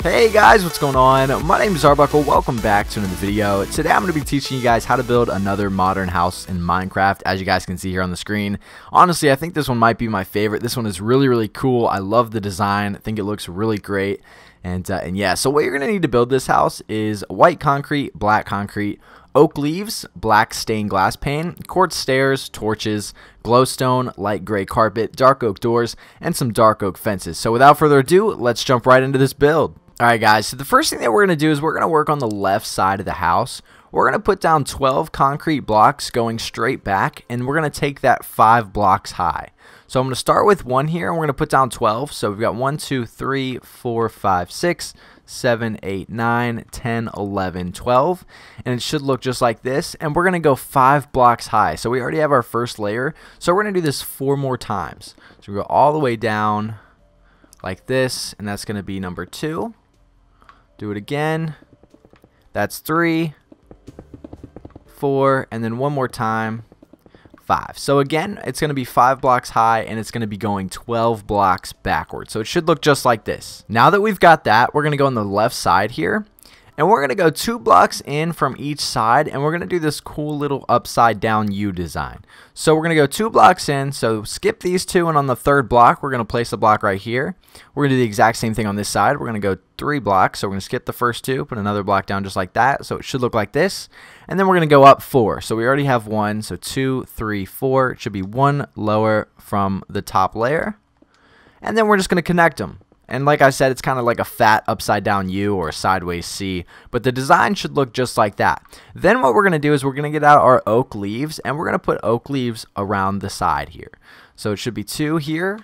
Hey guys, what's going on? My name is Arbuckle. Welcome back to another video. Today I'm going to be teaching you guys how to build another modern house in Minecraft, as you guys can see here on the screen. Honestly, I think this one might be my favorite. This one is really cool. I love the design. I think it looks really great. And yeah, so what you're going to need to build this house is white concrete, black concrete, oak leaves, black stained glass pane, quartz stairs, torches, glowstone, light gray carpet, dark oak doors, and some dark oak fences. So without further ado, let's jump right into this build. Alright guys, so the first thing that we're going to do is we're going to work on the left side of the house. We're going to put down 12 concrete blocks going straight back, and we're going to take that 5 blocks high. So I'm going to start with 1 here, and we're going to put down 12. So we've got 1, 2, 3, 4, 5, 6, 7, 8, 9, 10, 11, 12. And it should look just like this. And we're going to go 5 blocks high. So we already have our first layer. So we're going to do this 4 more times. So we go all the way down like this, and that's going to be number 2. Do it again. That's 3, 4, and then one more time, 5. So again, it's going to be 5 blocks high, and it's going to be going 12 blocks backwards. So it should look just like this. Now that we've got that, we're going to go on the left side here, and we're going to go 2 blocks in from each side, and we're going to do this cool little upside down U design. So we're going to go 2 blocks in, so skip these 2, and on the 3rd block, we're going to place a block right here. We're going to do the exact same thing on this side. We're going to go 3 blocks, so we're going to skip the first 2, put another block down just like that, so it should look like this. And then we're going to go up 4, so we already have 1, so 2, 3, 4. It should be 1 lower from the top layer. And then we're just going to connect them. And like I said, it's kind of like a fat upside down U or a sideways C, but the design should look just like that. Then what we're going to do is we're going to get out our oak leaves, and we're going to put oak leaves around the side here. So it should be 2 here,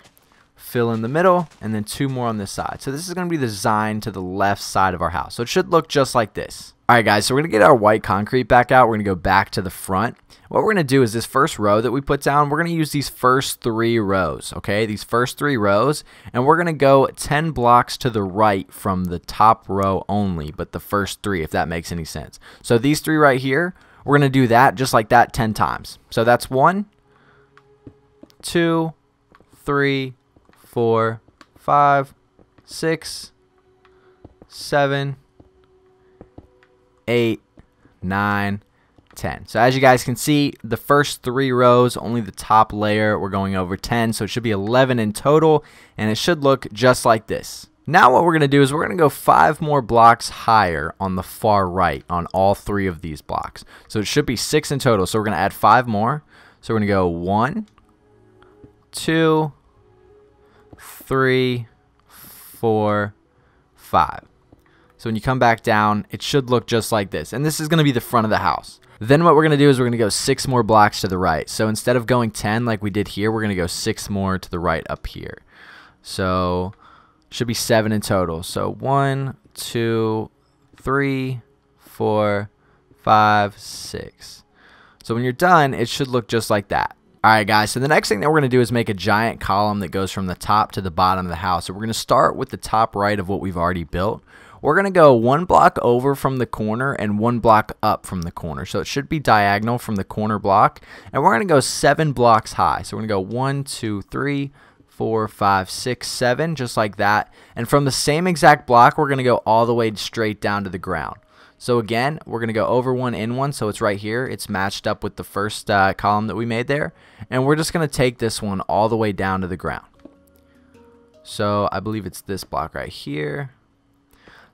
fill in the middle, and then 2 more on this side. So this is going to be the design to the left side of our house. So it should look just like this. Alright guys, so we're going to get our white concrete back out. We're going to go back to the front. What we're going to do is this first row that we put down, we're going to use these first 3 rows, okay? These first 3 rows, and we're going to go 10 blocks to the right from the top row only, but the first 3, if that makes any sense. So these 3 right here, we're going to do that just like that 10 times. So that's 1, 2, 3, 4, 5, 6, 7, 8, 9, 10. So as you guys can see, the first 3 rows, only the top layer, we're going over 10. So it should be 11 in total, and it should look just like this. Now what we're going to do is we're going to go 5 more blocks higher on the far right on all 3 of these blocks. So it should be 6 in total. So we're going to add 5 more. So we're going to go 1, 2, 3, 4, 5. So when you come back down, it should look just like this. And this is going to be the front of the house. Then what we're going to do is we're going to go 6 more blocks to the right. So instead of going 10 like we did here, we're going to go 6 more to the right up here. So it should be 7 in total. So 1, 2, 3, 4, 5, 6. So when you're done, it should look just like that. Alright guys, so the next thing that we're going to do is make a giant column that goes from the top to the bottom of the house. So we're going to start with the top right of what we've already built. We're going to go 1 block over from the corner and 1 block up from the corner. So it should be diagonal from the corner block. And we're going to go 7 blocks high. So we're going to go 1, 2, 3, 4, 5, 6, 7, just like that. And from the same exact block, we're going to go all the way straight down to the ground. So again, we're going to go over 1 in 1, so it's right here. It's matched up with the first column that we made there. And we're just going to take this one all the way down to the ground. So I believe it's this block right here.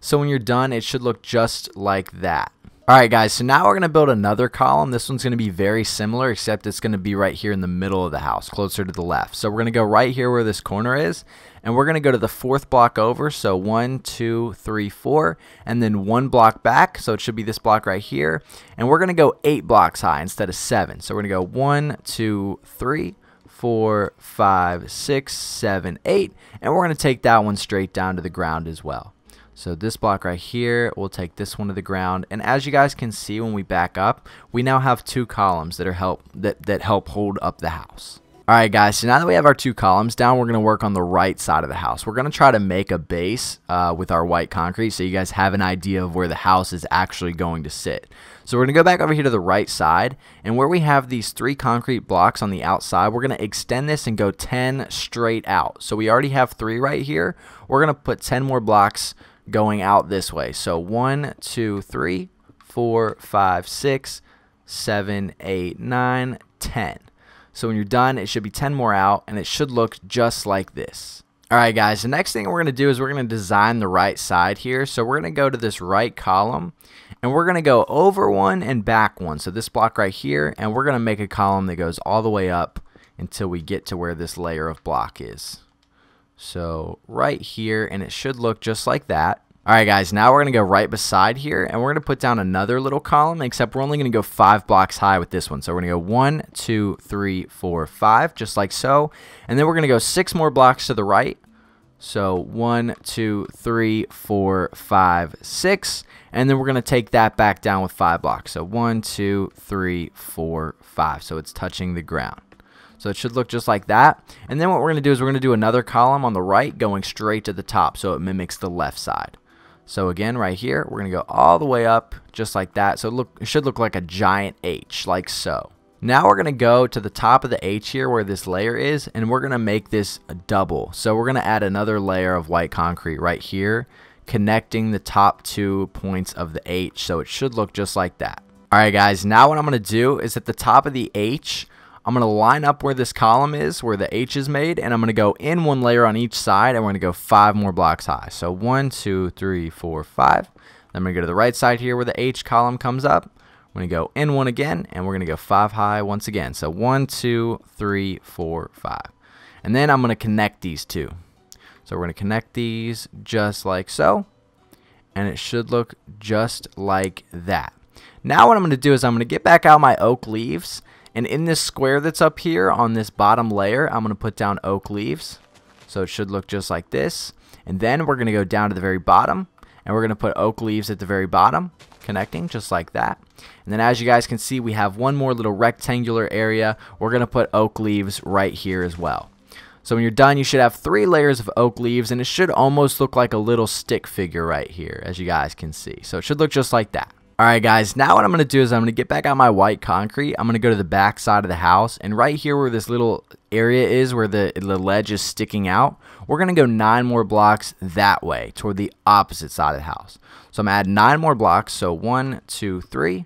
So when you're done, it should look just like that. Alright guys, so now we're going to build another column. This one's going to be very similar, except it's going to be right here in the middle of the house, closer to the left. So we're going to go right here where this corner is, and we're going to go to the 4th block over. So 1, 2, 3, 4, and then 1 block back. So it should be this block right here. And we're going to go 8 blocks high instead of 7. So we're going to go 1, 2, 3, 4, 5, 6, 7, 8. And we're going to take that one straight down to the ground as well. So this block right here, we'll take this one to the ground. And as you guys can see when we back up, we now have 2 columns that help hold up the house. Alright guys, so now that we have our 2 columns down, we're going to work on the right side of the house. We're going to try to make a base with our white concrete so you guys have an idea of where the house is actually going to sit. So we're going to go back over here to the right side, and where we have these 3 concrete blocks on the outside, we're going to extend this and go 10 straight out. So we already have 3 right here. We're going to put 10 more blocks going out this way. So 1, 2, 3, 4, 5, 6, 7, 8, 9, 10. So when you're done, it should be 10 more out, and it should look just like this. Alright guys, the next thing we're going to do is we're going to design the right side here. So we're going to go to this right column, and we're going to go over one and back one. So this block right here, and we're going to make a column that goes all the way up until we get to where this layer of block is. So right here, and it should look just like that. Alright guys, now we're going to go right beside here, and we're going to put down another little column, except we're only going to go 5 blocks high with this one. So we're going to go 1, 2, 3, 4, 5, just like so. And then we're going to go 6 more blocks to the right. So 1, 2, 3, 4, 5, 6. And then we're going to take that back down with 5 blocks. So 1, 2, 3, 4, 5. So it's touching the ground. So it should look just like that. And then what we're going to do is we're going to do another column on the right going straight to the top so it mimics the left side. So again, right here, we're going to go all the way up just like that. So it should look like a giant H, like so. Now we're going to go to the top of the H here where this layer is, and we're going to make this a double. So we're going to add another layer of white concrete right here, connecting the top 2 points of the H. So it should look just like that. Alright guys, now what I'm going to do is at the top of the H, I'm going to line up where this column is, where the H is made, and I'm going to go in 1 layer on each side, and we're going to go 5 more blocks high. So 1, 2, 3, 4, 5. Then I'm going to go to the right side here where the H column comes up. I'm going to go in 1 again, and we're going to go 5 high once again. So 1, 2, 3, 4, 5. And then I'm going to connect these 2. So we're going to connect these just like so, and it should look just like that. Now what I'm going to do is I'm going to get back out my oak leaves. And in this square that's up here on this bottom layer, I'm going to put down oak leaves. So it should look just like this. And then we're going to go down to the very bottom, and we're going to put oak leaves at the very bottom, connecting just like that. And then as you guys can see, we have one more little rectangular area. We're going to put oak leaves right here as well. So when you're done, you should have 3 layers of oak leaves, and it should almost look like a little stick figure right here, as you guys can see. So it should look just like that. Alright guys, now what I'm going to do is I'm going to get back out my white concrete. I'm going to go to the back side of the house, and right here where this little area is where the ledge is sticking out, we're going to go 9 more blocks that way toward the opposite side of the house. So I'm going to add 9 more blocks. So 1, 2, 3,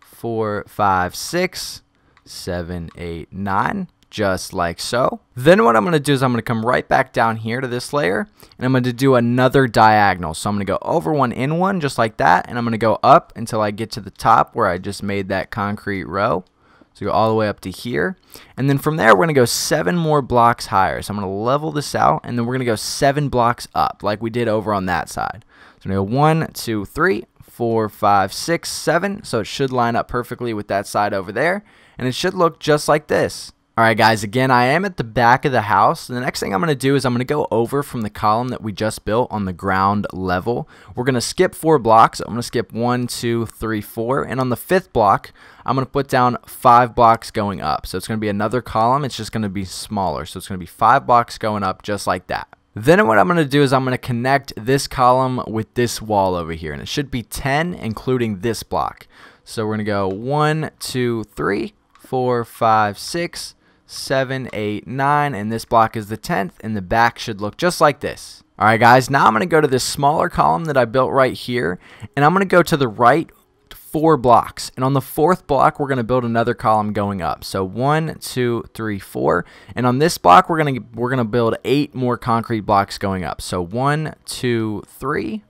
4, 5, 6, 7, 8, 9. Just like so. Then what I'm going to do is I'm going to come right back down here to this layer, and I'm going to do another diagonal. So I'm going to go over 1 in 1 just like that, and I'm going to go up until I get to the top where I just made that concrete row. So go all the way up to here, and then from there we're going to go 7 more blocks higher. So I'm going to level this out, and then we're going to go 7 blocks up like we did over on that side. So I'm going to go 1, 2, 3, 4, 5, 6, 7. So it should line up perfectly with that side over there, and it should look just like this. Alright guys, again, I am at the back of the house. The next thing I'm going to do is I'm going to go over from the column that we just built on the ground level. We're going to skip 4 blocks. I'm going to skip 1, 2, 3, 4. And on the 5th block, I'm going to put down 5 blocks going up. So it's going to be another column. It's just going to be smaller. So it's going to be 5 blocks going up just like that. Then what I'm going to do is I'm going to connect this column with this wall over here. And it should be 10, including this block. So we're going to go 1, 2, 3, 4, 5, 6, 7, 8, 9, and this block is the 10th, and the back should look just like this. Alright guys, now I'm going to go to this smaller column that I built right here, and I'm going to go to the right 4 blocks, and on the 4th block we're going to build another column going up. So 1, 2, 3, 4, and on this block we're going to build 8 more concrete blocks going up. So 1, 2, 3,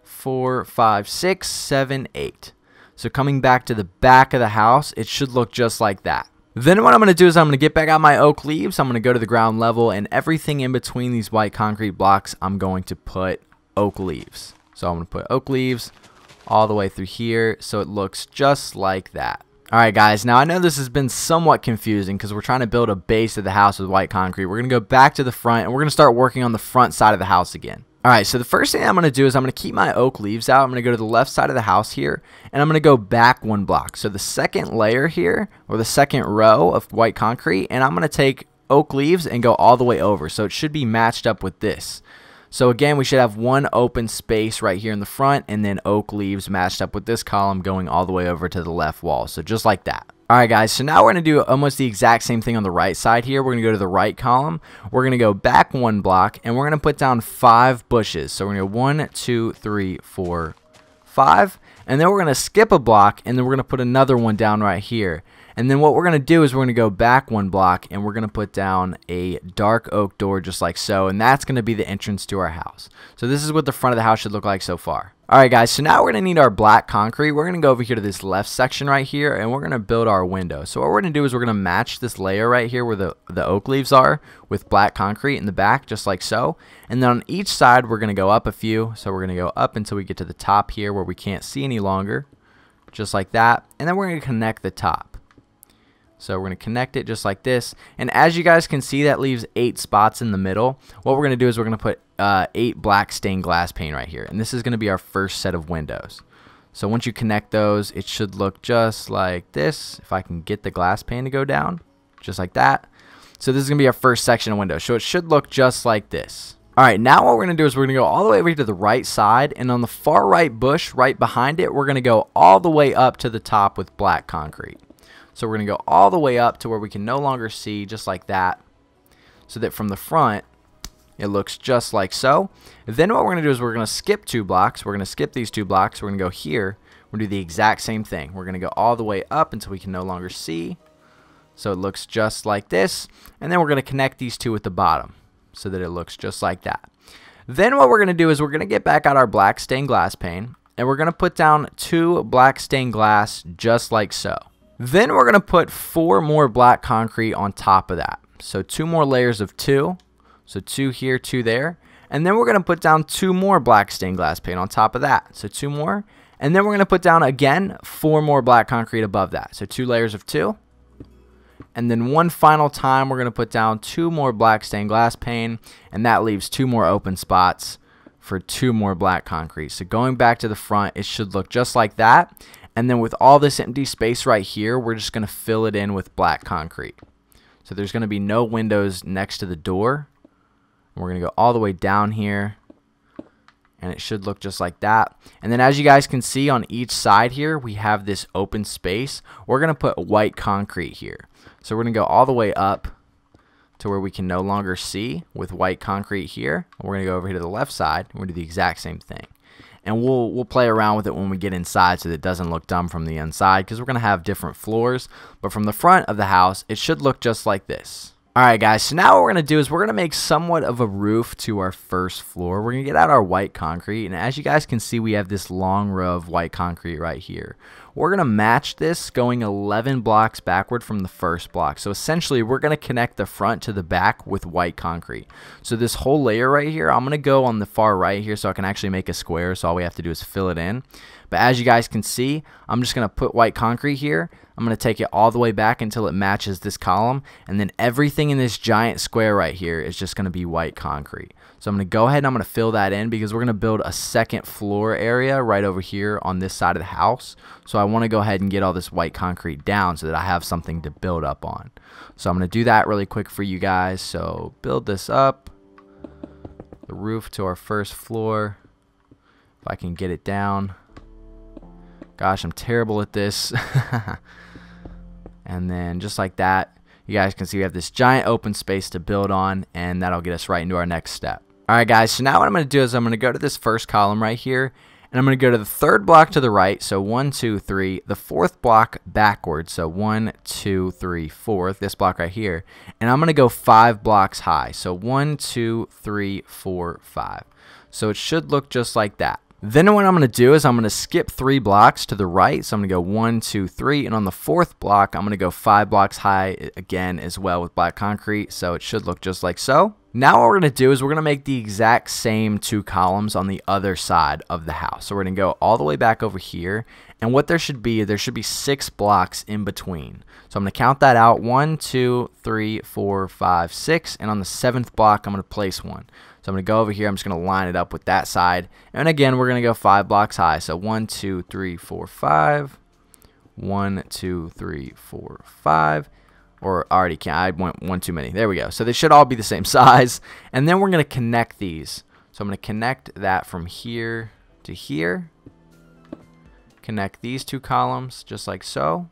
4, 5, 6, 7, 8. So coming back to the back of the house, it should look just like that. Then what I'm going to do is I'm going to get back out my oak leaves. I'm going to go to the ground level, and everything in between these white concrete blocks, I'm going to put oak leaves. So I'm going to put oak leaves all the way through here so it looks just like that. Alright guys, now I know this has been somewhat confusing because we're trying to build a base of the house with white concrete. We're going to go back to the front, and we're going to start working on the front side of the house again. Alright, so the first thing I'm going to do is I'm going to keep my oak leaves out. I'm going to go to the left side of the house here, and I'm going to go back 1 block. So the second layer here, or the second row of white concrete, and I'm going to take oak leaves and go all the way over. So it should be matched up with this. So again, we should have one open space right here in the front, and then oak leaves matched up with this column going all the way over to the left wall. So just like that. Alright guys, so now we're going to do almost the exact same thing on the right side here. We're going to go to the right column. We're going to go back one block, and we're going to put down 5 bushes. So we're going to go 1, 2, 3, 4, 5. And then we're going to skip a block, and then we're going to put another one down right here. And then what we're going to do is we're going to go back one block, and we're going to put down a dark oak door just like so. And that's going to be the entrance to our house. So this is what the front of the house should look like so far. Alright guys, so now we're going to need our black concrete. We're going to go over here to this left section right here, and we're going to build our window. So what we're going to do is we're going to match this layer right here where the oak leaves are with black concrete in the back, just like so. And then on each side, we're going to go up a few. So we're going to go up until we get to the top here where we can't see any longer, just like that. And then we're going to connect the top. So we're going to connect it just like this. And as you guys can see, that leaves 8 spots in the middle. What we're going to do is we're going to put 8 black stained glass pane right here. And this is going to be our first set of windows. So once you connect those, it should look just like this. If I can get the glass pane to go down, just like that. So this is going to be our first section of windows. So it should look just like this. Alright, now what we're going to do is we're going to go all the way over here to the right side. And on the far right bush, right behind it, we're going to go all the way up to the top with black concrete. So we're going to go all the way up to where we can no longer see, just like that, so that from the front, it looks just like so. Then what we're going to do is we're going to skip 2 blocks. We're going to skip these 2 blocks. We're going to go here. We're going to do the exact same thing. We're going to go all the way up until we can no longer see. So it looks just like this. And then we're going to connect these 2 at the bottom so that it looks just like that. Then what we're going to do is we're going to get back out our black stained glass pane, and we're going to put down 2 black stained glass just like so. Then we're going to put 4 more black concrete on top of that. So 2 more layers of 2. So 2 here, 2 there. And then we're going to put down 2 more black stained glass paint on top of that. So 2 more. And then we're going to put down, again, 4 more black concrete above that. So 2 layers of 2. And then one final time, we're going to put down 2 more black stained glass pane. And that leaves 2 more open spots for 2 more black concrete. So going back to the front, it should look just like that. And then with all this empty space right here, we're just going to fill it in with black concrete. So there's going to be no windows next to the door. We're going to go all the way down here, and it should look just like that. And then as you guys can see on each side here, we have this open space. We're going to put white concrete here. So we're going to go all the way up to where we can no longer see with white concrete here. We're going to go over here to the left side, and we're going to do the exact same thing. And we'll play around with it when we get inside so that it doesn't look dumb from the inside, because we're going to have different floors. But from the front of the house, it should look just like this. Alright guys, so now what we're going to do is we're going to make somewhat of a roof to our first floor. We're going to get out our white concrete, and as you guys can see, we have this long row of white concrete right here. We're going to match this going 11 blocks backward from the first block. So essentially, we're going to connect the front to the back with white concrete. So this whole layer right here, I'm going to go on the far right here so I can actually make a square. So all we have to do is fill it in. But as you guys can see, I'm just going to put white concrete here. I'm going to take it all the way back until it matches this column. And then everything in this giant square right here is just going to be white concrete. So I'm going to go ahead and I'm going to fill that in because we're going to build a second floor area right over here on this side of the house. So I want to go ahead and get all this white concrete down so that I have something to build up on. So I'm going to do that really quick for you guys. So build this up. The roof to our first floor. If I can get it down. Gosh, I'm terrible at this. And then just like that, you guys can see we have this giant open space to build on, and that'll get us right into our next step. Alright guys, so now what I'm going to do is I'm going to go to this first column right here, and I'm going to go to the third block to the right, so 1, 2, 3, the fourth block backwards, so 1, 2, 3, 4, this block right here, and I'm going to go 5 blocks high, so 1, 2, 3, 4, 5. So it should look just like that. Then what I'm going to do is I'm going to skip 3 blocks to the right. So I'm going to go 1, 2, 3. And on the fourth block, I'm going to go 5 blocks high again as well with black concrete. So it should look just like so. Now what we're going to do is we're going to make the exact same 2 columns on the other side of the house. So we're going to go all the way back over here. And what there should be 6 blocks in between. So I'm going to count that out. 1, 2, 3, 4, 5, 6. And on the 7th block, I'm going to place 1. So I'm going to go over here. I'm just going to line it up with that side. And again, we're going to go 5 blocks high. So 1, 2, 3, 4, 5. 1, 2, 3, 4, 5. Or I already can't. I went one too many. There we go. So they should all be the same size. And then we're going to connect these. So So I'm going to connect that from here to here. Connect these two columns just like so.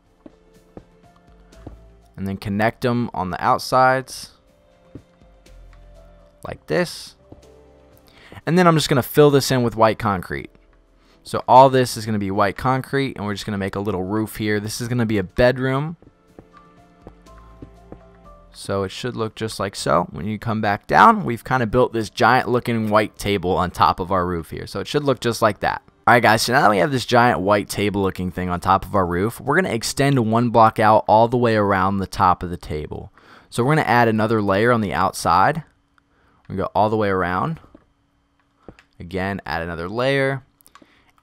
And then connect them on the outsides like this. And then I'm just going to fill this in with white concrete. So all this is going to be white concrete, and we're just going to make a little roof here. This is going to be a bedroom. So it should look just like so. When you come back down, we've kind of built this giant looking white table on top of our roof here. So it should look just like that. Alright guys, so now that we have this giant white table looking thing on top of our roof, we're going to extend one block out all the way around the top of the table. So we're going to add another layer on the outside. We're going to go all the way around. Again, add another layer.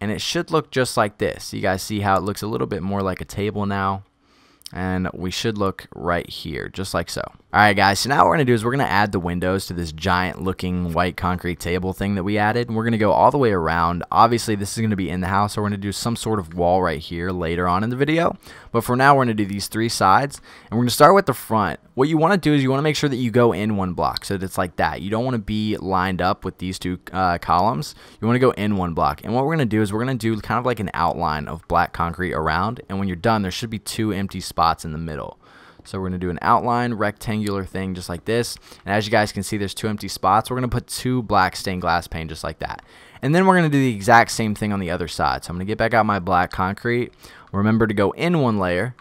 And it should look just like this. You guys see how it looks a little bit more like a table now. And we should look right here, just like so. Alright guys, so now what we're going to do is we're going to add the windows to this giant looking white concrete table thing that we added. And we're going to go all the way around. Obviously this is going to be in the house, so we're going to do some sort of wall right here later on in the video. But for now we're going to do these three sides. And we're going to start with the front. What you want to do is you want to make sure that you go in one block, so that it's like that. You don't want to be lined up with these two columns. You want to go in one block. And what we're going to do is we're going to do kind of like an outline of black concrete around. And when you're done, there should be two empty spots in the middle. So we're going to do an outline rectangular thing just like this. And as you guys can see, there's two empty spots. We're going to put two black stained glass pane just like that. And then we're going to do the exact same thing on the other side. So I'm going to get back out my black concrete. Remember to go in one layer.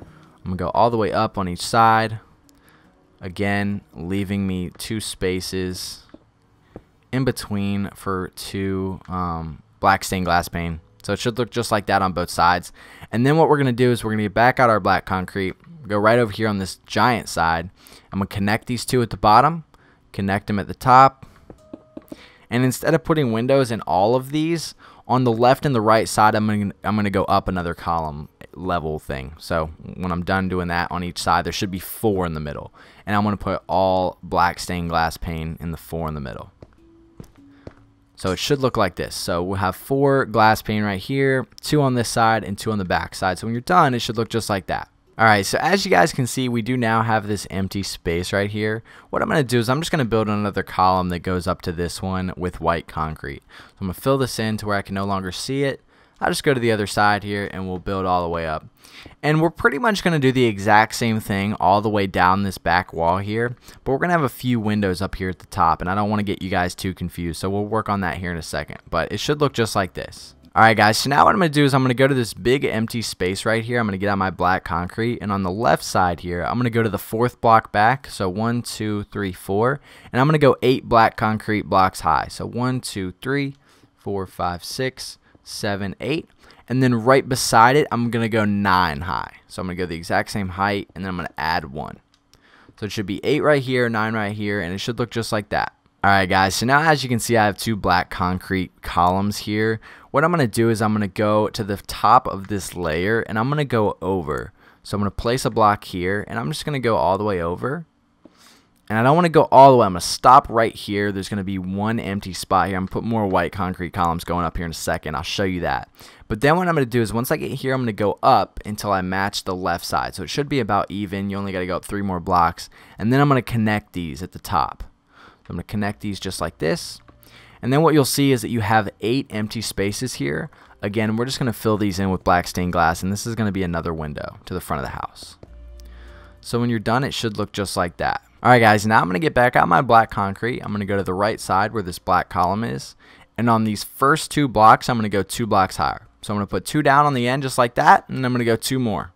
I'm going to go all the way up on each side. Again, leaving me two spaces in between for two black stained glass pane. So it should look just like that on both sides. And then what we're going to do is we're going to get back out our black concrete, go right over here on this giant side. I'm going to connect these two at the bottom, connect them at the top. And instead of putting windows in all of these, on the left and the right side, I'm going to go up another column level thing. So when I'm done doing that on each side, there should be 4 in the middle. And I'm going to put all black stained glass pane in the 4 in the middle. So it should look like this. So we'll have 4 glass pane right here, 2 on this side, and 2 on the back side. So when you're done, it should look just like that. Alright, so as you guys can see, we do now have this empty space right here. What I'm going to do is I'm just going to build another column that goes up to this one with white concrete. So I'm going to fill this in to where I can no longer see it. I'll just go to the other side here and we'll build all the way up. And we're pretty much going to do the exact same thing all the way down this back wall here. But we're going to have a few windows up here at the top, and I don't want to get you guys too confused. So we'll work on that here in a second. But it should look just like this. Alright guys, so now what I'm going to do is I'm going to go to this big empty space right here. I'm going to get out my black concrete, and on the left side here, I'm going to go to the 4th block back. So 1, 2, 3, 4. And I'm going to go 8 black concrete blocks high. So 1, 2, 3, 4, 5, 6, 7, 8. And then right beside it, I'm going to go 9 high. So I'm going to go the exact same height, and then I'm going to add 1. So it should be 8 right here, 9 right here, and it should look just like that. Alright guys, so now as you can see, I have 2 black concrete columns here. What I'm going to do is I'm going to go to the top of this layer, and I'm going to go over. So I'm going to place a block here, and I'm just going to go all the way over. And I don't want to go all the way. I'm going to stop right here. There's going to be 1 empty spot here. I'm going to put more white concrete columns going up here in a second. I'll show you that. But then what I'm going to do is once I get here, I'm going to go up until I match the left side. So it should be about even. You only got to go up 3 more blocks. And then I'm going to connect these at the top. So I'm going to connect these just like this. And then what you'll see is that you have 8 empty spaces here. Again, we're just going to fill these in with black stained glass. And this is going to be another window to the front of the house. So when you're done, it should look just like that. Alright guys, now I'm going to get back out my black concrete. I'm going to go to the right side where this black column is. And on these first 2 blocks, I'm going to go 2 blocks higher. So I'm going to put 2 down on the end just like that. And I'm going to go 2 more.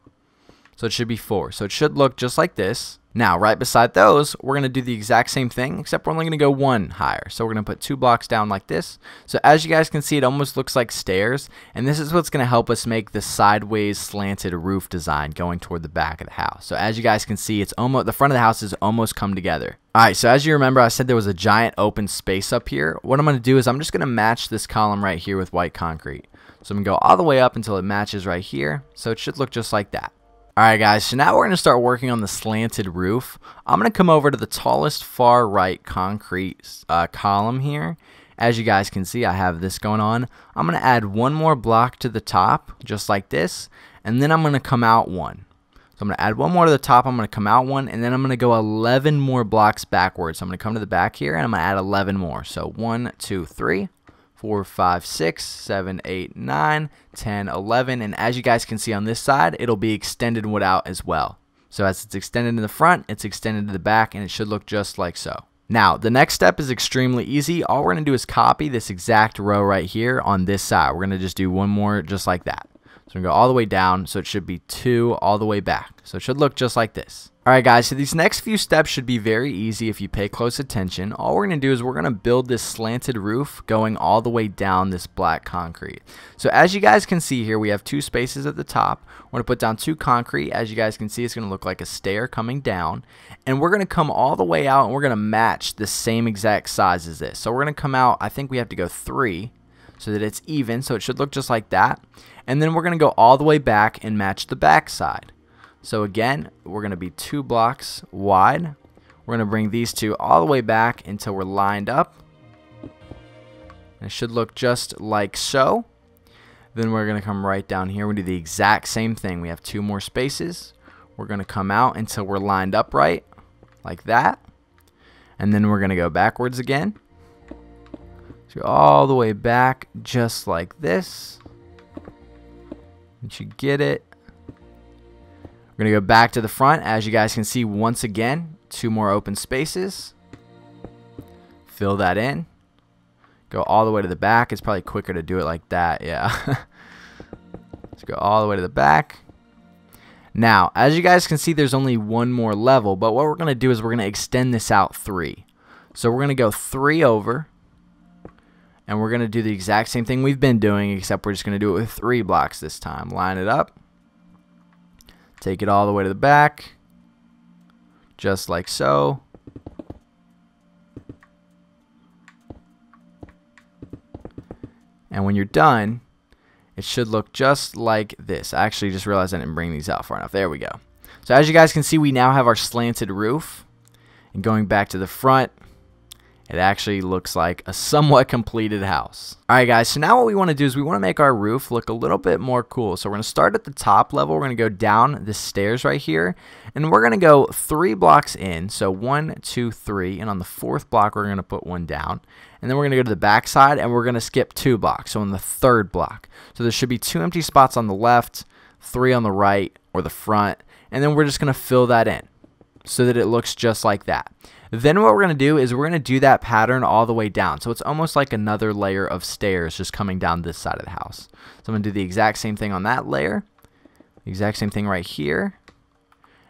So it should be 4. So it should look just like this. Now, right beside those, we're going to do the exact same thing, except we're only going to go 1 higher. So we're going to put 2 blocks down like this. So as you guys can see, it almost looks like stairs. And this is what's going to help us make the sideways slanted roof design going toward the back of the house. So as you guys can see, it's almost the front of the house is almost come together. Alright, so as you remember, I said there was a giant open space up here. What I'm going to do is I'm just going to match this column right here with white concrete. So I'm going to go all the way up until it matches right here. So it should look just like that. Alright guys, so now we're going to start working on the slanted roof. I'm going to come over to the tallest far right concrete column here. As you guys can see, I have this going on. I'm going to add 1 more block to the top, just like this. And then I'm going to come out 1. So I'm going to add one more to the top. I'm going to come out one, and then I'm going to go 11 more blocks backwards. So I'm going to come to the back here, and I'm going to add 11 more. So 1, 2, 3, 4, 5, 6, 7, 8, 9, 10, 11. And as you guys can see on this side, it'll be extended out as well. So as it's extended in the front, it's extended to the back, and it should look just like so. Now, the next step is extremely easy. All we're going to do is copy this exact row right here on this side. We're going to just do one more just like that. So we're going to go all the way down, so it should be 2 all the way back. So it should look just like this. Alright guys, so these next few steps should be very easy if you pay close attention. All we're going to do is we're going to build this slanted roof going all the way down this black concrete. So as you guys can see here, we have 2 spaces at the top. We're going to put down 2 concrete. As you guys can see, it's going to look like a stair coming down. And we're going to come all the way out, and we're going to match the same exact size as this. So we're going to come out, I think we have to go 3 so that it's even. So it should look just like that. And then we're going to go all the way back and match the back side. So again, we're going to be 2 blocks wide. We're going to bring these 2 all the way back until we're lined up. And it should look just like so. Then we're going to come right down here. We do the exact same thing. We have 2 more spaces. We're going to come out until we're lined up right, like that. And then we're going to go backwards again. So all the way back just like this. Once you get it. We're going to go back to the front. As you guys can see, once again, 2 more open spaces. Fill that in. Go all the way to the back. It's probably quicker to do it like that. Yeah. Let's go all the way to the back. Now, as you guys can see, there's only 1 more level. But what we're going to do is we're going to extend this out 3. So we're going to go 3 over. And we're going to do the exact same thing we've been doing, except we're just going to do it with 3 blocks this time. Line it up. Take it all the way to the back, just like so. And when you're done, it should look just like this. I actually just realized I didn't bring these out far enough. There we go. So as you guys can see, we now have our slanted roof. And going back to the front, it actually looks like a somewhat completed house. Alright guys, so now what we want to do is we want to make our roof look a little bit more cool. So we're going to start at the top level. We're going to go down the stairs right here. And we're going to go 3 blocks in. So 1, 2, 3. And on the 4th block, we're going to put 1 down. And then we're going to go to the back side and we're going to skip 2 blocks. So on the 3rd block. So there should be 2 empty spots on the left, 3 on the right or the front. And then we're just going to fill that in so that it looks just like that. Then what we're going to do is we're going to do that pattern all the way down. So it's almost like another layer of stairs just coming down this side of the house. So I'm going to do the exact same thing on that layer. The exact same thing right here.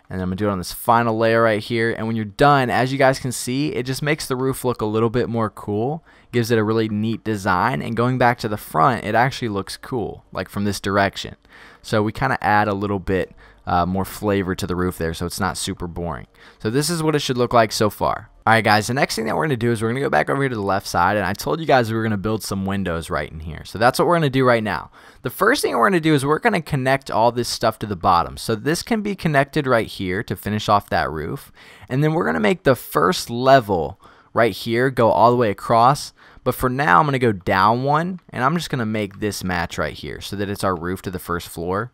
And then I'm going to do it on this final layer right here. And when you're done, as you guys can see, it just makes the roof look a little bit more cool. Gives it a really neat design. And going back to the front, it actually looks cool, like from this direction. So we kind of add a little bit more flavor to the roof there, so it's not super boring. So this is what it should look like so far. Alright guys, the next thing that we're going to do is we're going to go back over here to the left side, and I told you guys we were going to build some windows right in here. So that's what we're going to do right now. The first thing we're going to do is we're going to connect all this stuff to the bottom. So this can be connected right here to finish off that roof. And then we're going to make the first level right here go all the way across. But for now, I'm going to go down 1, and I'm just going to make this match right here so that it's our roof to the first floor.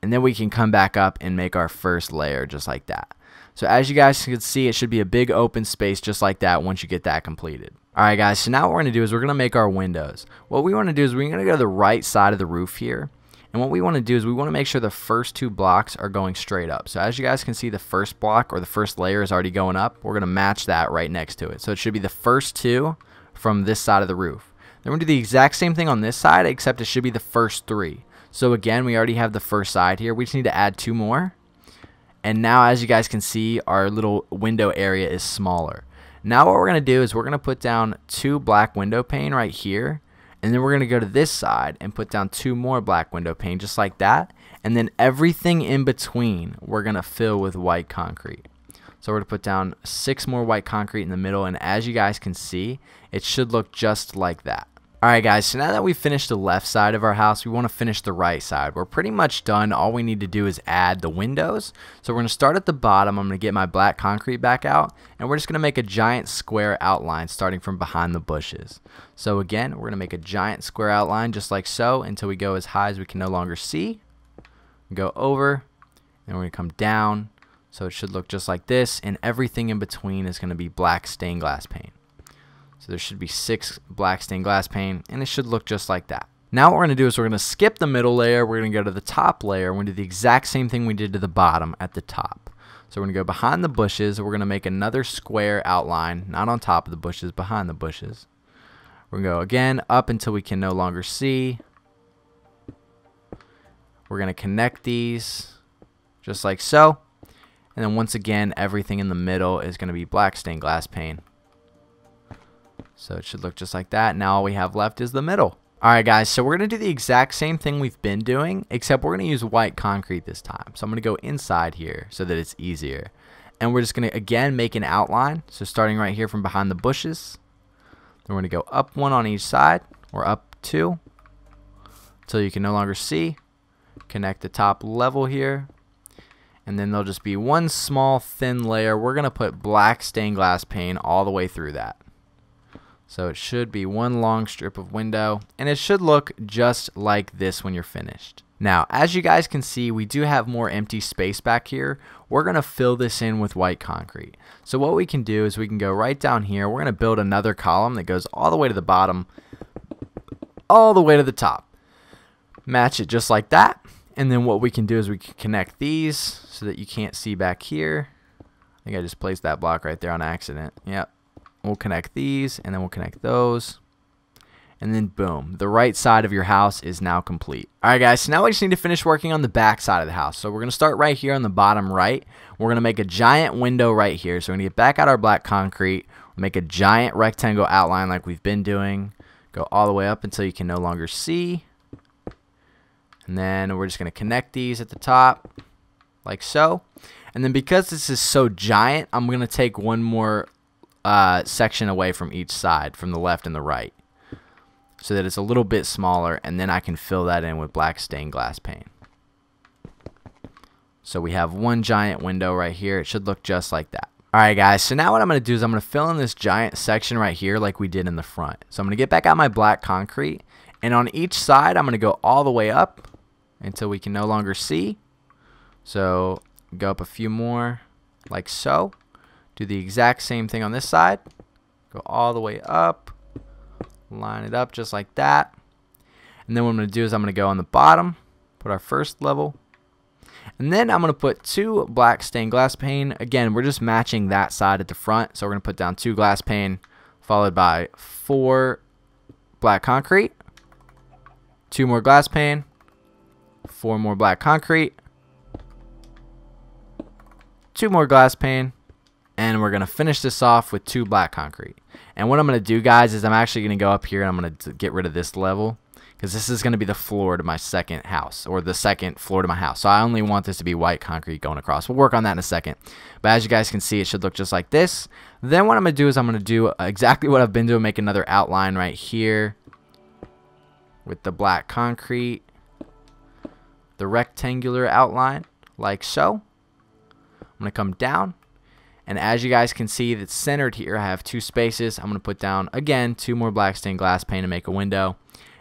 And then we can come back up and make our first layer just like that. So as you guys can see, it should be a big open space just like that once you get that completed. Alright guys, so now what we're going to do is we're going to make our windows. What we want to do is we're going to go to the right side of the roof here. And what we want to do is we want to make sure the first 2 blocks are going straight up. So as you guys can see, the first block or the first layer is already going up. We're going to match that right next to it. So it should be the first 2 from this side of the roof. Then we're going to do the exact same thing on this side, except it should be the first 3. So again, we already have the first side here. We just need to add 2 more. And now as you guys can see, our little window area is smaller. Now what we're going to do is we're going to put down 2 black window pane right here. And then we're going to go to this side and put down 2 more black window pane just like that. And then everything in between we're going to fill with white concrete. So we're going to put down 6 more white concrete in the middle. And as you guys can see, it should look just like that. Alright guys, so now that we've finished the left side of our house, we want to finish the right side. We're pretty much done. All we need to do is add the windows. So we're going to start at the bottom. I'm going to get my black concrete back out, and we're just going to make a giant square outline starting from behind the bushes. So again, we're going to make a giant square outline just like so until we go as high as we can no longer see. Go over, And we're going to come down. So it should look just like this, and everything in between is going to be black stained glass pane. So there should be 6 black stained glass pane, and it should look just like that. Now what we're going to do is we're going to skip the middle layer. We're going to go to the top layer. We're going to do the exact same thing we did to the bottom at the top. So we're going to go behind the bushes. We're going to make another square outline, not on top of the bushes, behind the bushes. We're going to go again up until we can no longer see. We're going to connect these just like so. And then once again, everything in the middle is going to be black stained glass pane. So it should look just like that. Now all we have left is the middle. Alright guys, so we're going to do the exact same thing we've been doing, except we're going to use white concrete this time. So I'm going to go inside here so that it's easier. And we're just going to, again, make an outline. So starting right here from behind the bushes. Then we're going to go up 1 on each side, or up 2, until you can no longer see. Connect the top level here. And then there'll just be one small thin layer. We're going to put black stained glass pane all the way through that. So it should be one long strip of window, and it should look just like this when you're finished. Now, as you guys can see, we do have more empty space back here. We're going to fill this in with white concrete. So what we can do is we can go right down here. We're going to build another column that goes all the way to the bottom, all the way to the top. Match it just like that. And then what we can do is we can connect these so that you can't see back here. I think I just placed that block right there on accident. Yep. We'll connect these, and then we'll connect those. And then boom, the right side of your house is now complete. Alright guys, so now we just need to finish working on the back side of the house. So we're going to start right here on the bottom right. We're going to make a giant window right here. So we're going to get back out our black concrete, make a giant rectangle outline like we've been doing. Go all the way up until you can no longer see. And then we're just going to connect these at the top, like so. And then because this is so giant, I'm going to take one more section away from each side, from the left and the right, so that it's a little bit smaller, and then I can fill that in with black stained glass pane. So we have one giant window right here. It should look just like that. Alright guys, so now what I'm going to do is I'm going to fill in this giant section right here like we did in the front. So I'm going to get back out my black concrete, and on each side I'm going to go all the way up until we can no longer see. So go up a few more like so. Do the exact same thing on this side. Go all the way up. Line it up just like that. And then what I'm going to do is I'm going to go on the bottom. Put our first level. And then I'm going to put 2 black stained glass pane. Again, we're just matching that side at the front. So we're going to put down 2 glass pane. Followed by 4 black concrete. 2 more glass pane. 4 more black concrete. 2 more glass pane. And we're going to finish this off with 2 black concrete. And what I'm going to do, guys, is I'm actually going to go up here and I'm going to get rid of this level, because this is going to be the floor to my second house, or the second floor to my house. So I only want this to be white concrete going across. We'll work on that in a second. But as you guys can see, it should look just like this. Then what I'm going to do is I'm going to do exactly what I've been doing, make another outline right here with the black concrete, the rectangular outline, like so. I'm going to come down. And as you guys can see, that's centered here. I have 2 spaces. I'm going to put down, again, 2 more black stained glass pane to make a window.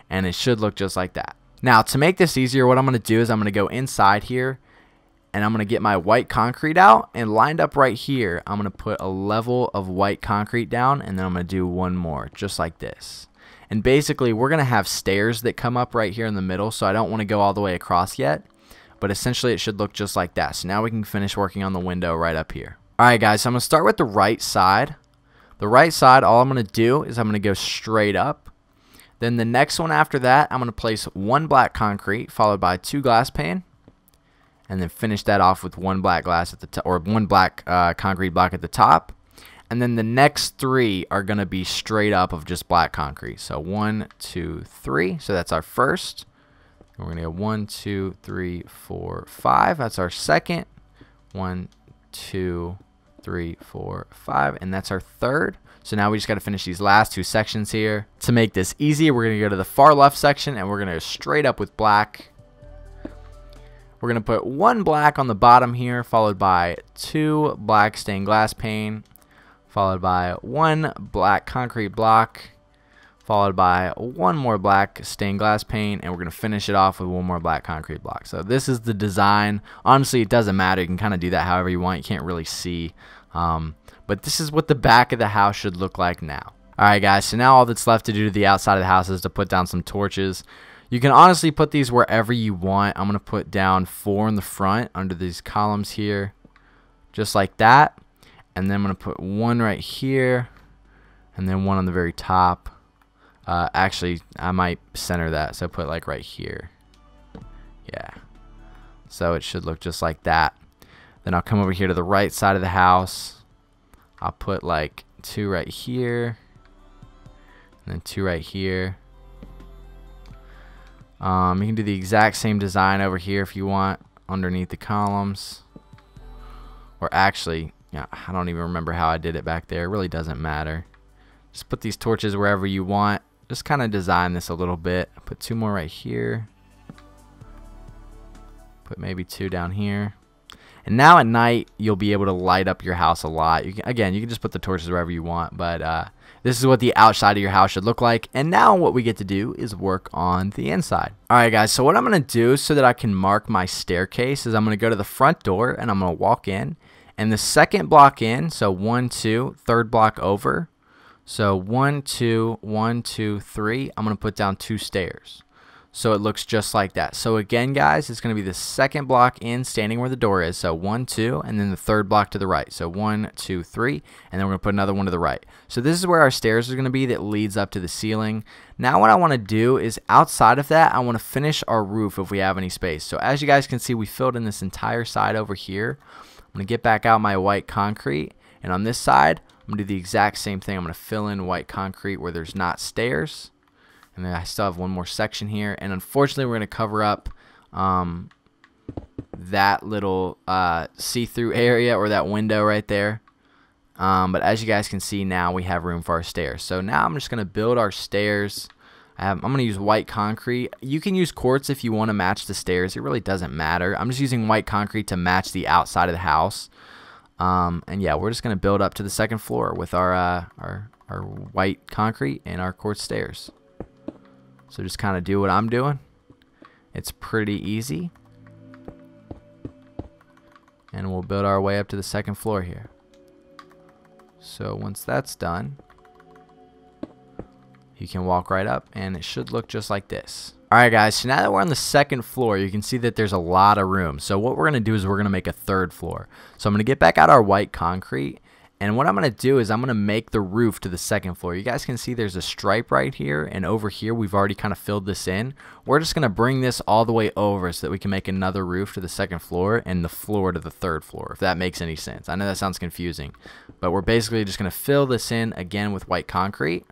And it should look just like that. Now, to make this easier, what I'm going to do is I'm going to go inside here. And I'm going to get my white concrete out. And lined up right here, I'm going to put a level of white concrete down. And then I'm going to do one more, just like this. And basically, we're going to have stairs that come up right here in the middle. So I don't want to go all the way across yet. But essentially, it should look just like that. So now we can finish working on the window right up here. Alright guys, so I'm going to start with the right side. The right side, all I'm going to do is I'm going to go straight up. Then the next one after that, I'm going to place 1 black concrete followed by 2 glass pane. And then finish that off with 1 black glass at the top, or 1 black concrete block at the top. And then the next 3 are going to be straight up of just black concrete. So 1, 2, 3. So that's our first. And we're going to go 1, 2, 3, 4, 5. That's our second. 1, 2, 3, 4, 5, and that's our third. So now we just got to finish these last 2 sections here. To make this easy, we're going to go to the far left section, and we're going to go straight up with black. We're going to put 1 black on the bottom here, followed by 2 black stained glass pane, followed by 1 black concrete block, followed by one more black stained glass paint, and we're going to finish it off with one more black concrete block. So this is the design. Honestly, it doesn't matter. You can kind of do that however you want. You can't really see. But this is what the back of the house should look like now. Alright guys, so now all that's left to do to the outside of the house is to put down some torches. You can honestly put these wherever you want. I'm going to put down 4 in the front under these columns here, just like that. And then I'm going to put 1 right here, and then 1 on the very top. Actually, I might center that, so put like right here. Yeah. So it should look just like that. Then I'll come over here to the right side of the house. I'll put like 2 right here, and then 2 right here. You can do the exact same design over here if you want, underneath the columns. Or actually, yeah, I don't even remember how I did it back there. It really doesn't matter. Just put these torches wherever you want. Just kind of design this a little bit. Put 2 more right here. Put maybe 2 down here. And now at night, you'll be able to light up your house a lot. You can just put the torches wherever you want. But this is what the outside of your house should look like. And now what we get to do is work on the inside. Alright guys, so what I'm going to do so that I can mark my staircase is I'm going to go to the front door and I'm going to walk in. And the second block in, so 1, 2, third block over. So 1, 2, 1, 2, 3. I'm going to put down 2 stairs. So it looks just like that. So again, guys, it's going to be the second block in, standing where the door is. So 1, 2, and then the third block to the right. So 1, 2, 3, and then we're going to put another one to the right. So this is where our stairs are going to be that leads up to the ceiling. Now what I want to do is outside of that, I want to finish our roof if we have any space. So as you guys can see, we filled in this entire side over here. I'm going to get back out my white concrete, and on this side, I'm going to do the exact same thing. I'm going to fill in white concrete where there's not stairs. And then I still have one more section here. And unfortunately, we're going to cover up that little see-through area, or that window right there. But as you guys can see now, we have room for our stairs. So now I'm just going to build our stairs. I'm going to use white concrete. You can use quartz if you want to match the stairs. It really doesn't matter. I'm just using white concrete to match the outside of the house. And yeah, we're just going to build up to the second floor with our white concrete and our quartz stairs. So just kind of do what I'm doing. It's pretty easy. And we'll build our way up to the second floor here. So once that's done, you can walk right up and it should look just like this. Alright guys, so now that we're on the second floor, you can see that there's a lot of room. So what we're going to do is we're going to make a third floor. So I'm going to get back out our white concrete. And what I'm going to do is I'm going to make the roof to the second floor. You guys can see there's a stripe right here, and over here we've already kind of filled this in. We're just going to bring this all the way over so that we can make another roof to the second floor and the floor to the third floor, if that makes any sense. I know that sounds confusing, but we're basically just going to fill this in again with white concrete.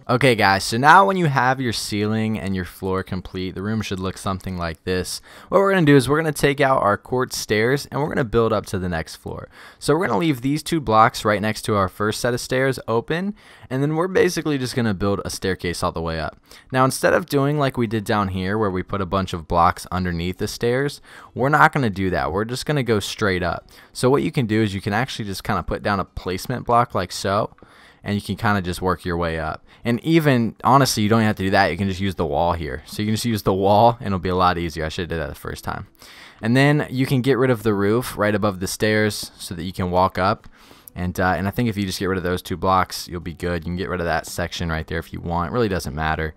Okay guys, so now when you have your ceiling and your floor complete, the room should look something like this. What we're going to do is we're going to take out our quartz stairs and we're going to build up to the next floor. So we're going to leave these 2 blocks right next to our first set of stairs open, and then we're basically just going to build a staircase all the way up. Now instead of doing like we did down here where we put a bunch of blocks underneath the stairs, we're not going to do that. We're just going to go straight up. So what you can do is you can actually just kind of put down a placement block like so, and you can kind of just work your way up. And even, honestly, you don't have to do that. You can just use the wall here. So you can just use the wall, and it'll be a lot easier. I should have did that the first time. And then you can get rid of the roof right above the stairs so that you can walk up. And I think if you just get rid of those 2 blocks, you'll be good. You can get rid of that section right there if you want. It really doesn't matter.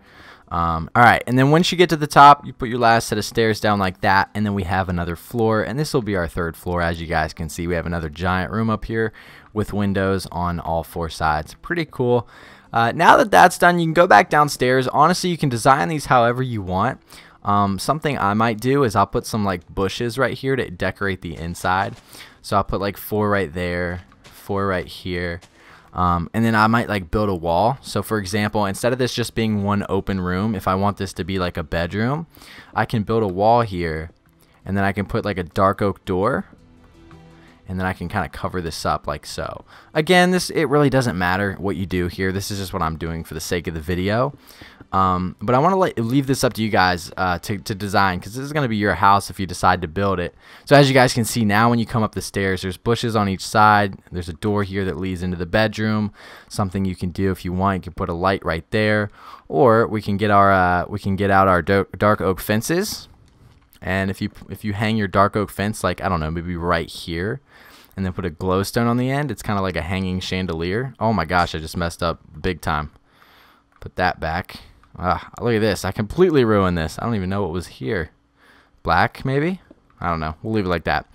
Alright, and then once you get to the top, you put your last set of stairs down like that, and then we have another floor, and this will be our third floor. As you guys can see, we have another giant room up here with windows on all 4 sides. Pretty cool. Now that that's done, you can go back downstairs. Honestly, you can design these however you want. Something I might do is I'll put some like bushes right here to decorate the inside. So I'll put like 4 right there, 4 right here. And then I might like build a wall. So for example, instead of this just being one open room, if I want this to be like a bedroom, I can build a wall here, and then I can put like a dark oak door, and then I can kind of cover this up like so. Again, it really doesn't matter what you do here. This is just what I'm doing for the sake of the video. But I want to leave this up to you guys to design, because this is going to be your house if you decide to build it. So as you guys can see now, when you come up the stairs, there's bushes on each side. There's a door here that leads into the bedroom. Something you can do if you want, you can put a light right there, or we can get our out our dark oak fences. And if you hang your dark oak fence, like, I don't know, maybe right here, and then put a glowstone on the end, it's kind of like a hanging chandelier. Oh my gosh, I just messed up big time. Put that back. Look at this. I completely ruined this. I don't even know what was here. Black, maybe? I don't know. We'll leave it like that.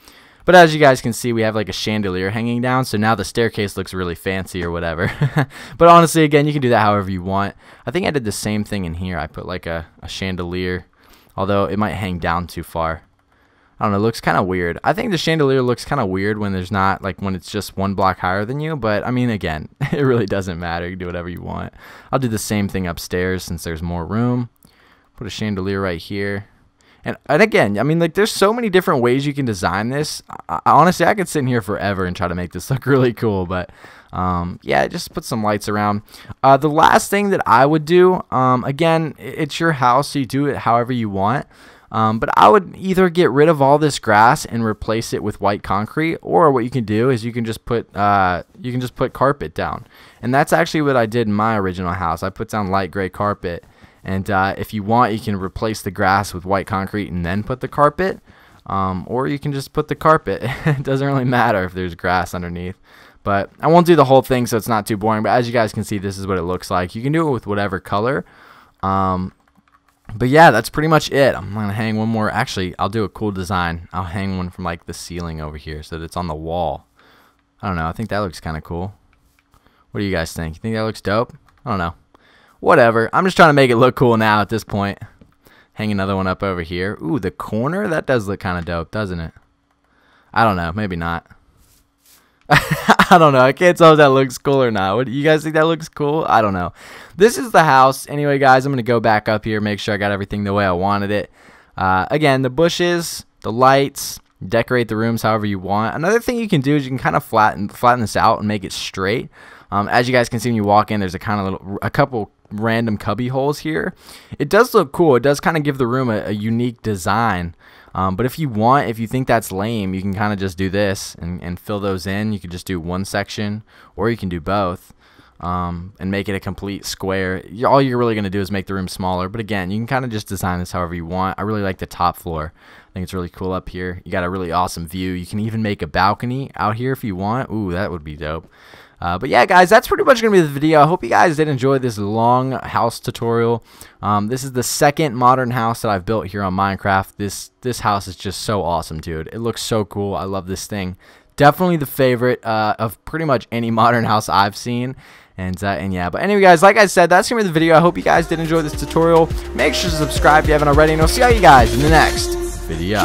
But as you guys can see, we have like a chandelier hanging down, so now the staircase looks really fancy or whatever. But honestly, again, you can do that however you want. I think I did the same thing in here. I put like a chandelier, although it might hang down too far. I don't know, it looks kind of weird. I think the chandelier looks kind of weird when there's not, like, when it's just one block higher than you, but I mean, again, it really doesn't matter. You can do whatever you want. I'll do the same thing upstairs since there's more room. Put a chandelier right here. And again, I mean, like, there's so many different ways you can design this. Honestly, I could sit in here forever and try to make this look really cool, but yeah, just put some lights around. The last thing that I would do, again, it's your house, so you do it however you want. But I would either get rid of all this grass and replace it with white concrete, or what you can do is you can just put carpet down. And that's actually what I did in my original house. I put down light gray carpet, and if you want, you can replace the grass with white concrete and then put the carpet, or you can just put the carpet. It doesn't really matter if there's grass underneath. But I won't do the whole thing so it's not too boring, but as you guys can see, this is what it looks like. You can do it with whatever color. But yeah, that's pretty much it. I'm going to hang one more. Actually, I'll do a cool design. I'll hang one from like the ceiling over here so that it's on the wall. I don't know. I think that looks kind of cool. What do you guys think? You think that looks dope? I don't know. Whatever. I'm just trying to make it look cool now at this point. Hang another one up over here. Ooh, the corner? That does look kind of dope, doesn't it? I don't know. Maybe not. I don't know. I can't tell if that looks cool or not. What do you guys think? That looks cool? I don't know. This is the house. Anyway, guys, I'm going to go back up here, make sure I got everything the way I wanted it. Again, the bushes, the lights, decorate the rooms however you want. Another thing you can do is you can kind of flatten this out and make it straight. As you guys can see when you walk in, there's a couple random cubby holes here. It does look cool. It does kind of give the room a unique design. But if you think that's lame, you can kind of just do this and fill those in. You could just do one section, or you can do both, and make it a complete square. All you're really going to do is make the room smaller. But again, you can kind of just design this however you want. I really like the top floor. I think it's really cool up here. You got a really awesome view. You can even make a balcony out here if you want. Ooh, that would be dope. But yeah, guys, that's pretty much going to be the video. I hope you guys did enjoy this long house tutorial. This is the second modern house that I've built here on Minecraft. This house is just so awesome, dude. It looks so cool. I love this thing. Definitely the favorite of pretty much any modern house I've seen. And yeah, but anyway, guys, like I said, that's going to be the video. I hope you guys did enjoy this tutorial. Make sure to subscribe if you haven't already, and I'll see all you guys in the next video.